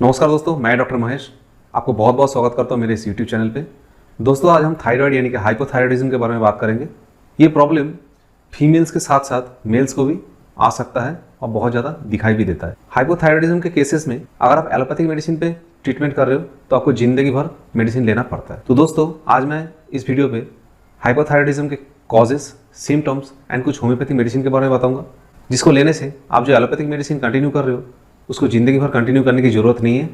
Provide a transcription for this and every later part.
नमस्कार दोस्तों, मैं डॉक्टर महेश आपको बहुत बहुत स्वागत करता हूं मेरे इस यूट्यूब चैनल पे। दोस्तों, आज हम थायराइड यानी कि हाइपोथायराइडिज्म के बारे में बात करेंगे। ये प्रॉब्लम फीमेल्स के साथ साथ मेल्स को भी आ सकता है और बहुत ज़्यादा दिखाई भी देता है। हाइपोथायराइडिज्म के केसेस में अगर आप एलोपैथिक मेडिसिन पे ट्रीटमेंट कर रहे हो तो आपको ज़िंदगी भर मेडिसिन लेना पड़ता है। तो दोस्तों, आज मैं इस वीडियो पे हाइपोथायराइडिज्म के कॉजेस, सिम्टम्स एंड कुछ होम्योपैथिक मेडिसिन के बारे में बताऊंगा, जिसको लेने से आप जो एलोपैथिक मेडिसिन कंटिन्यू कर रहे हो उसको ज़िंदगी भर कंटिन्यू करने की ज़रूरत नहीं है।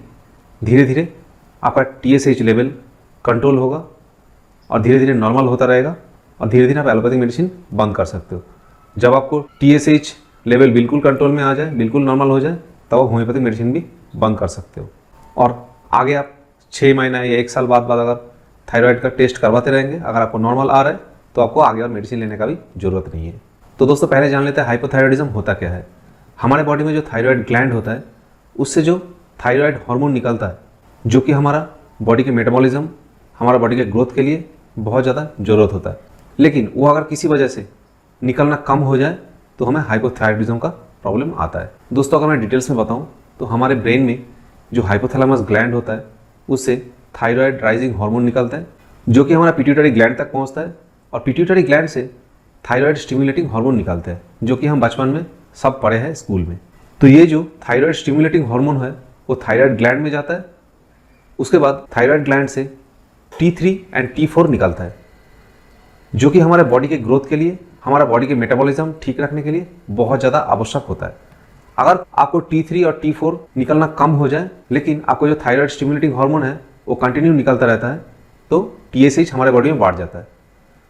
धीरे धीरे आपका TSH लेवल कंट्रोल होगा और धीरे धीरे नॉर्मल होता रहेगा और धीरे धीरे आप एलोपैथिक मेडिसिन बंद कर सकते हो। जब आपको TSH लेवल बिल्कुल कंट्रोल में आ जाए, बिल्कुल नॉर्मल हो जाए, तब आप होम्योपैथिक मेडिसिन भी बंद कर सकते हो। और आगे आप 6 महीना या 1 साल बाद अगर थायराइड का टेस्ट करवाते रहेंगे, अगर आपको नॉर्मल आ रहा है तो आपको आगे और मेडिसिन लेने का भी ज़रूरत नहीं है। तो दोस्तों, पहले जान लेते हैं हाइपोथायराइडिज्म होता क्या है। हमारे बॉडी में जो थायराइड ग्लैंड होता है उससे जो थायराइड हार्मोन निकलता है, जो कि हमारा बॉडी के मेटाबॉलिज्म, हमारा बॉडी के ग्रोथ के लिए बहुत ज़्यादा ज़रूरत होता है। लेकिन वो अगर किसी वजह से निकलना कम हो जाए तो हमें हाइपोथायराइडिज्म का प्रॉब्लम आता है। दोस्तों, अगर मैं डिटेल्स में बताऊं तो हमारे ब्रेन में जो हाइपोथैलेमस ग्लैंड होता है उससे थायराइड राइजिंग हार्मोन निकलता है, जो कि हमारा पिट्यूटरी ग्लैंड तक पहुंचता है और पिट्यूटरी ग्लैंड से थायराइड स्टिमुलेटिंग हार्मोन निकलता है, जो कि हम बचपन में सब पढ़े हैं स्कूल में। तो ये जो थायराइड स्टिमुलेटिंग हार्मोन है वो थायराइड ग्लैंड में जाता है। उसके बाद थायराइड ग्लैंड से T3 एंड T4 निकलता है, जो कि हमारे बॉडी के ग्रोथ के लिए, हमारा बॉडी के मेटाबॉलिज्म ठीक रखने के लिए बहुत ज़्यादा आवश्यक होता है। अगर आपको T3 और T4 निकलना कम हो जाए लेकिन आपको जो थायराइड स्टिमुलेटिंग हार्मोन है वो कंटिन्यू निकलता रहता है तो TSH हमारे बॉडी में बढ़ जाता है।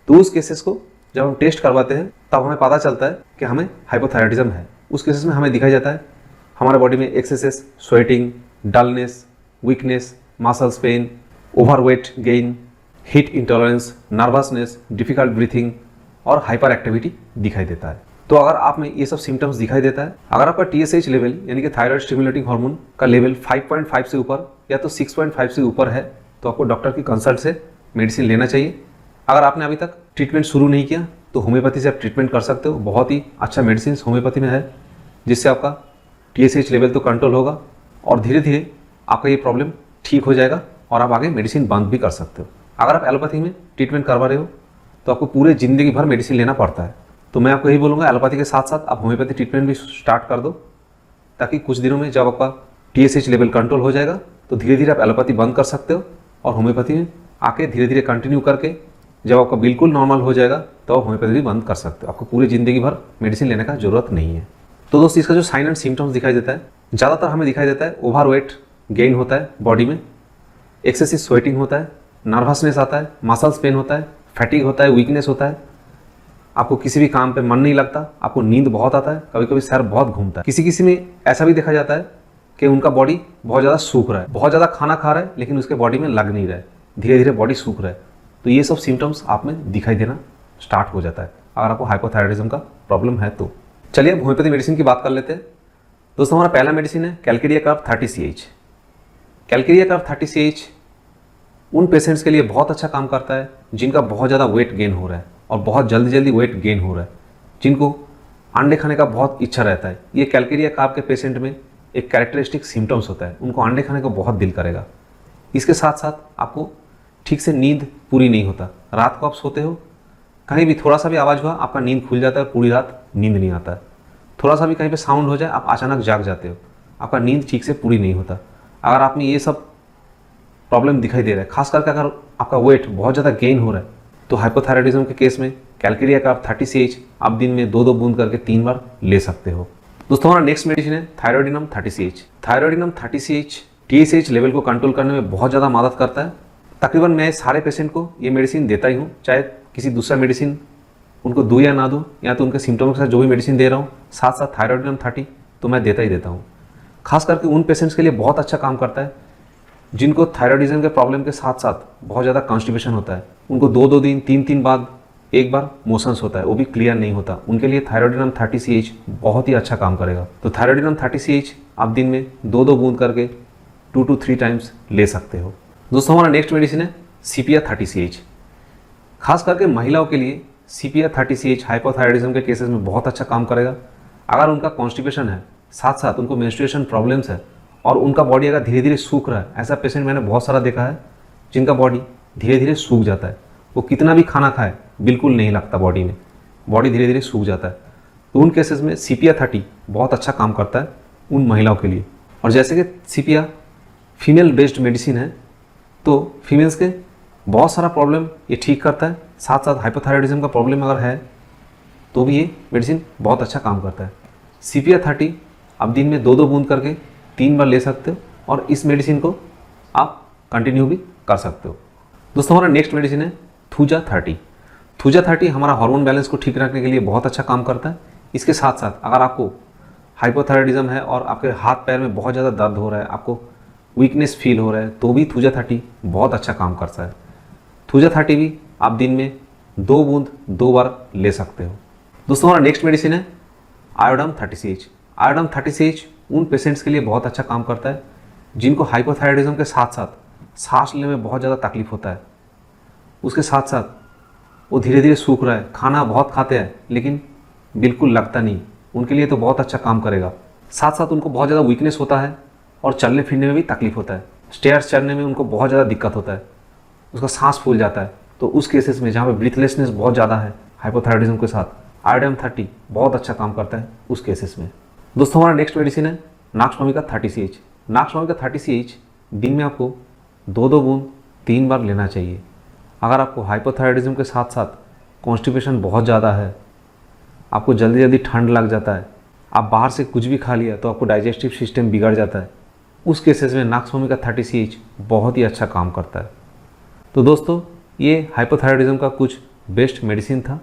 तो उस केसेस को जब हम टेस्ट करवाते हैं तब हमें पता चलता है कि हमें हाइपोथायराइडिज्म है। उस केसेस में हमें दिखाई जाता है हमारे बॉडी में axes, sweating, dullness, weakness, muscles pain, overweight gain, heat intolerance, nervousness, difficult breathing और हाइपर एक्टिविटी दिखाई देता है। तो अगर आप में ये सब सिम्टम्स दिखाई देता है, अगर आपका TSH लेवल यानी कि थायराइड स्टिमुलेटिंग हार्मोन का लेवल 5.5 से ऊपर या तो 6.5 से ऊपर है तो आपको डॉक्टर की कंसल्ट से मेडिसिन लेना चाहिए। अगर आपने अभी तक ट्रीटमेंट शुरू नहीं किया तो होम्योपैथी से आप ट्रीटमेंट कर सकते हो। बहुत ही अच्छा मेडिसिन होम्योपैथी में है, जिससे आपका TSH लेवल तो कंट्रोल होगा और धीरे धीरे आपका ये प्रॉब्लम ठीक हो जाएगा और आप आगे मेडिसिन बंद भी कर सकते हो। अगर आप एलोपैथी में ट्रीटमेंट करवा रहे हो तो आपको पूरे ज़िंदगी भर मेडिसिन लेना पड़ता है। तो मैं आपको यही बोलूँगा, एलोपैथी के साथ साथ आप होम्योपैथी ट्रीटमेंट भी स्टार्ट कर दो, ताकि कुछ दिनों में जब आपका TSH लेवल कंट्रोल हो जाएगा तो धीरे धीरे आप एलोपैथी बंद कर सकते हो और होम्योपैथी में आके धीरे धीरे कंटिन्यू करके जब आपका बिल्कुल नॉर्मल हो जाएगा तो आप होम्योपैथी भी बंद कर सकते हो। आपको पूरी ज़िंदगी भर मेडिसिन लेने का ज़रूरत नहीं है। तो दोस्तों, इसका जो साइन एंड सिम्टम्स दिखाई देता है, ज़्यादातर हमें दिखाई देता है ओवरवेट गेन होता है बॉडी में, एक्सेसिव स्वेटिंग होता है, नर्वसनेस आता है, मसल्स पेन होता है, फैटिग होता है, वीकनेस होता है, आपको किसी भी काम पे मन नहीं लगता, आपको नींद बहुत आता है, कभी कभी सर बहुत घूमता है। किसी किसी में ऐसा भी देखा जाता है कि उनका बॉडी बहुत ज़्यादा सूख रहा है, बहुत ज़्यादा खाना खा रहा है लेकिन उसके बॉडी में लग नहीं रहा है, धीरे धीरे बॉडी सूख रहा है। तो ये सब सिम्टम्स आप में दिखाई देना स्टार्ट हो जाता है अगर आपको हाइपोथायराइडिज्म का प्रॉब्लम है तो। चलिए अब होम्योपैथी मेडिसिन की बात कर लेते हैं। दोस्तों, हमारा पहला मेडिसिन है Calcarea curve 30CH। Calcarea curve 30CH उन पेशेंट्स के लिए बहुत अच्छा काम करता है जिनका बहुत ज़्यादा वेट गेन हो रहा है और बहुत जल्दी जल्दी वेट गेन हो रहा है, जिनको अंडे खाने का बहुत इच्छा रहता है। ये कैलकेरिया कर्व के पेशेंट में एक कैरेक्टरिस्टिक सिम्टम्स होता है, उनको अंडे खाने को बहुत दिल करेगा। इसके साथ साथ आपको ठीक से नींद पूरी नहीं होता, रात को आप सोते हो, कहीं भी थोड़ा सा भी आवाज़ हुआ आपका नींद खुल जाता है, पूरी रात नींद नहीं आता है। थोड़ा सा भी कहीं पे साउंड हो जाए आप अचानक जाग जाते हो, आपका नींद ठीक से पूरी नहीं होता। अगर आप में ये सब प्रॉब्लम दिखाई दे रहा है, खास करके अगर आपका वेट बहुत ज़्यादा गेन हो रहा है, तो हाइपोथायराइडिज्म के केस में कैलकेरिया कर्व 30CH आप दिन में 2-2 बूंद करके 3 बार ले सकते हो। दोस्तों, हमारा नेक्स्ट मेडिसिन है थायरोडिनम 30CH। थायरोडिनम 30CH TSH लेवल को कंट्रोल करने में बहुत ज़्यादा मदद करता है। तकरीबन मैं सारे पेशेंट को ये मेडिसिन देता ही हूँ, चाहे किसी दूसरा मेडिसिन उनको दूँ या ना दूँ, या तो उनके सिम्टम्स के साथ जो भी मेडिसिन दे रहा हूँ साथ साथ थायरोडिनम 30 तो मैं देता ही देता हूँ। खास करके उन पेशेंट्स के लिए बहुत अच्छा काम करता है जिनको थायराइडिज्म के प्रॉब्लम के साथ साथ बहुत ज़्यादा कॉन्स्टिपेशन होता है, उनको 2-2 दिन 3-3 बाद एक बार मोशंस होता है, वो भी क्लियर नहीं होता, उनके लिए थायरोडिनम 30CH बहुत ही अच्छा काम करेगा। तो थायरोडिनम 30CH आप दिन में 2-2 बूंद करके 2 to 3 टाइम्स ले सकते हो। दोस्तों, हमारा नेक्स्ट मेडिसिन है CPR 30CH। खास करके महिलाओं के लिए CPR 30CH हाइपोथायराइडिज्म के केसेस में बहुत अच्छा काम करेगा। अगर उनका कॉन्स्टिपेशन है, साथ साथ उनको मेंस्ट्रुएशन प्रॉब्लम्स है और उनका बॉडी अगर धीरे धीरे सूख रहा है, ऐसा पेशेंट मैंने बहुत सारा देखा है जिनका बॉडी धीरे धीरे सूख जाता है, वो कितना भी खाना खाए बिल्कुल नहीं लगता बॉडी में, बॉडी धीरे धीरे सूख जाता है। तो उन केसेस में CPR30 बहुत अच्छा काम करता है उन महिलाओं के लिए। और जैसे कि CPR फीमेल बेस्ड मेडिसिन है, तो फीमेल्स के बहुत सारा प्रॉब्लम ये ठीक करता है, साथ साथ हाइपोथायराइडिज्म का प्रॉब्लम अगर है तो भी ये मेडिसिन बहुत अच्छा काम करता है। CPR30 आप दिन में 2-2 बूंद करके 3 बार ले सकते हो और इस मेडिसिन को आप कंटिन्यू भी कर सकते हो। दोस्तों हमारा नेक्स्ट मेडिसिन है Thuja-30। Thuja-30 हमारा हार्मोन बैलेंस को ठीक रखने के लिए बहुत अच्छा काम करता है। इसके साथ साथ अगर आपको हाइपोथायराइडिज्म है और आपके हाथ पैर में बहुत ज़्यादा दर्द हो रहा है, आपको वीकनेस फील हो रहा है, तो भी Thuja-30 बहुत अच्छा काम करता है। Thuja-30 भी आप दिन में 2 बूंद 2 बार ले सकते हो। दोस्तों हमारा नेक्स्ट मेडिसिन है Iodam 30CH। Iodam 30CH उन पेशेंट्स के लिए बहुत अच्छा काम करता है जिनको हाइपोथायराइडिज्म के साथ साथ सांस लेने में बहुत ज़्यादा तकलीफ होता है, उसके साथ साथ वो धीरे धीरे सूख रहा है, खाना बहुत खाते हैं लेकिन बिल्कुल लगता नहीं, उनके लिए तो बहुत अच्छा काम करेगा। साथ साथ उनको बहुत ज़्यादा वीकनेस होता है और चलने फिरने में भी तकलीफ होता है, स्टेयर्स चढ़ने में उनको बहुत ज़्यादा दिक्कत होता है, उसका सांस फूल जाता है। तो उस केसेस में जहाँ पे ब्रीथलेसनेस बहुत ज़्यादा है हाइपोथायराइडिज्म के साथ, Iodam 30 बहुत अच्छा काम करता है उस केसेस में। दोस्तों हमारा नेक्स्ट मेडिसिन है Naxvamica 30CH। Naxvamica 30CH दिन में आपको 2-2 बूंद 3 बार लेना चाहिए। अगर आपको हाइपोथायराइडिज्म के साथ साथ कॉन्स्टिपेशन बहुत ज़्यादा है, आपको जल्दी जल्दी ठंड लग जाता है, आप बाहर से कुछ भी खा लिया तो आपको डाइजेस्टिव सिस्टम बिगड़ जाता है, उस केसेस में Naxvamica 30CH बहुत ही अच्छा काम करता है। तो दोस्तों ये हाइपोथायराइडिज्म का कुछ बेस्ट मेडिसिन था